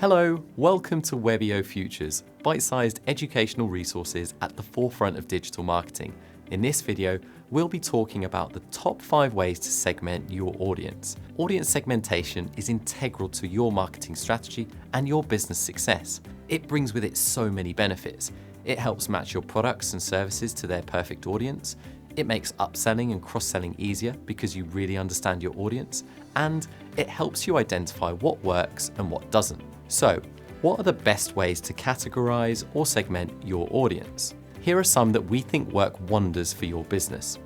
Hello, welcome to Webeo Futures, bite-sized educational resources at the forefront of digital marketing. In this video, we'll be talking about the top 5 ways to segment your audience. Audience segmentation is integral to your marketing strategy and your business success. It brings with it so many benefits. It helps match your products and services to their perfect audience. It makes upselling and cross-selling easier because you really understand your audience, and it helps you identify what works and what doesn't. So, what are the best ways to categorize or segment your audience? Here are some that we think work wonders for your business.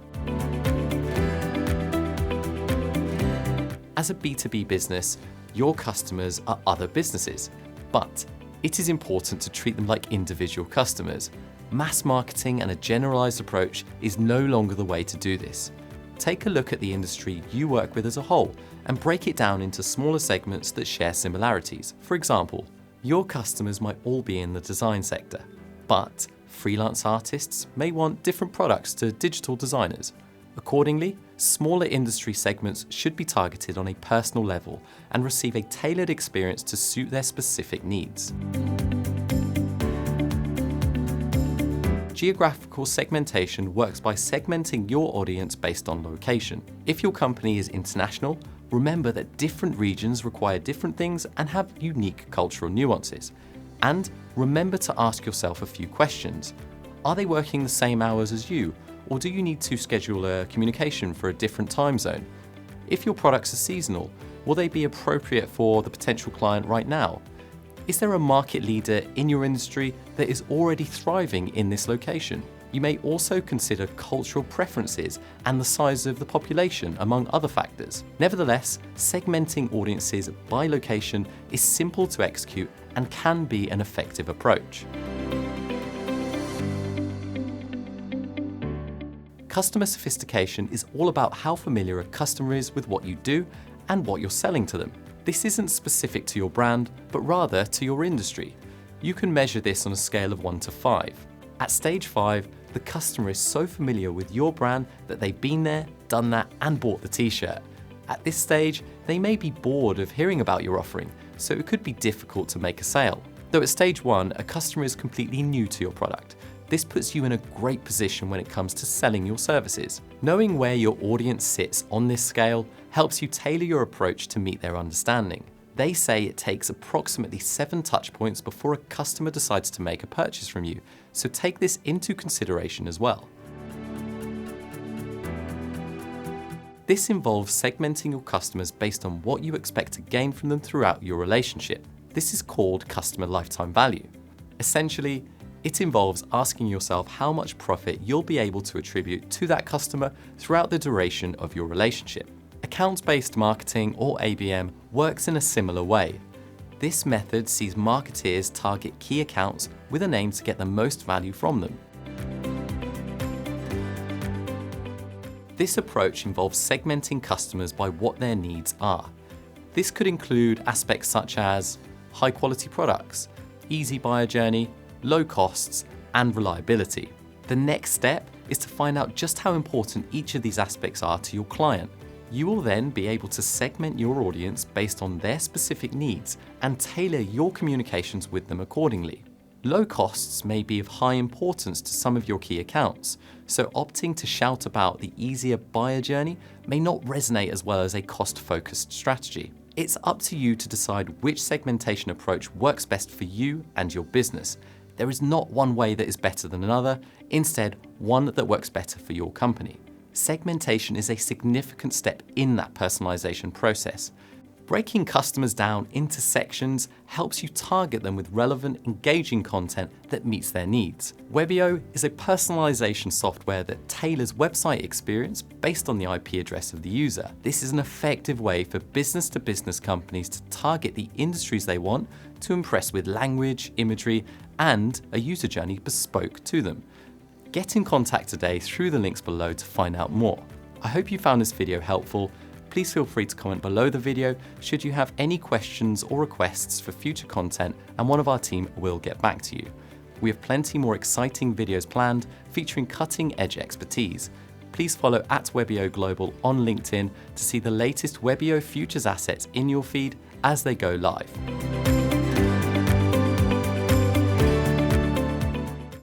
As a B2B business, your customers are other businesses, but it is important to treat them like individual customers. Mass marketing and a generalized approach is no longer the way to do this. Take a look at the industry you work with as a whole and break it down into smaller segments that share similarities. For example, your customers might all be in the design sector, but freelance artists may want different products to digital designers. Accordingly, smaller industry segments should be targeted on a personal level and receive a tailored experience to suit their specific needs. Geographical segmentation works by segmenting your audience based on location. If your company is international, remember that different regions require different things and have unique cultural nuances. And remember to ask yourself a few questions. Are they working the same hours as you, or do you need to schedule a communication for a different time zone? If your products are seasonal, will they be appropriate for the potential client right now? Is there a market leader in your industry that is already thriving in this location? You may also consider cultural preferences and the size of the population, among other factors. Nevertheless, segmenting audiences by location is simple to execute and can be an effective approach. Customer sophistication is all about how familiar a customer is with what you do and what you're selling to them. This isn't specific to your brand, but rather to your industry. You can measure this on a scale of 1 to 5. At stage 5, the customer is so familiar with your brand that they've been there, done that, and bought the t-shirt. At this stage, they may be bored of hearing about your offering, so it could be difficult to make a sale. Though at stage 1, a customer is completely new to your product. This puts you in a great position when it comes to selling your services. Knowing where your audience sits on this scale helps you tailor your approach to meet their understanding. They say it takes approximately 7 touch points before a customer decides to make a purchase from you, so take this into consideration as well. This involves segmenting your customers based on what you expect to gain from them throughout your relationship. This is called customer lifetime value. Essentially, it involves asking yourself how much profit you'll be able to attribute to that customer throughout the duration of your relationship. Account-based marketing, or ABM, works in a similar way. This method sees marketeers target key accounts with an aim to get the most value from them. This approach involves segmenting customers by what their needs are. This could include aspects such as high-quality products, easy buyer journey, low costs, and reliability. The next step is to find out just how important each of these aspects are to your client. You will then be able to segment your audience based on their specific needs and tailor your communications with them accordingly. Low costs may be of high importance to some of your key accounts, so opting to shout about the easier buyer journey may not resonate as well as a cost-focused strategy. It's up to you to decide which segmentation approach works best for you and your business. There is not one way that is better than another, instead, one that works better for your company. Segmentation is a significant step in that personalization process. Breaking customers down into sections helps you target them with relevant, engaging content that meets their needs. Webeo is a personalization software that tailors website experience based on the IP address of the user. This is an effective way for business-to-business companies to target the industries they want to impress with language, imagery, and a user journey bespoke to them. Get in contact today through the links below to find out more. I hope you found this video helpful. Please feel free to comment below the video should you have any questions or requests for future content, and one of our team will get back to you. We have plenty more exciting videos planned featuring cutting-edge expertise. Please follow @Webeo Global on LinkedIn to see the latest Webeo Futures assets in your feed as they go live.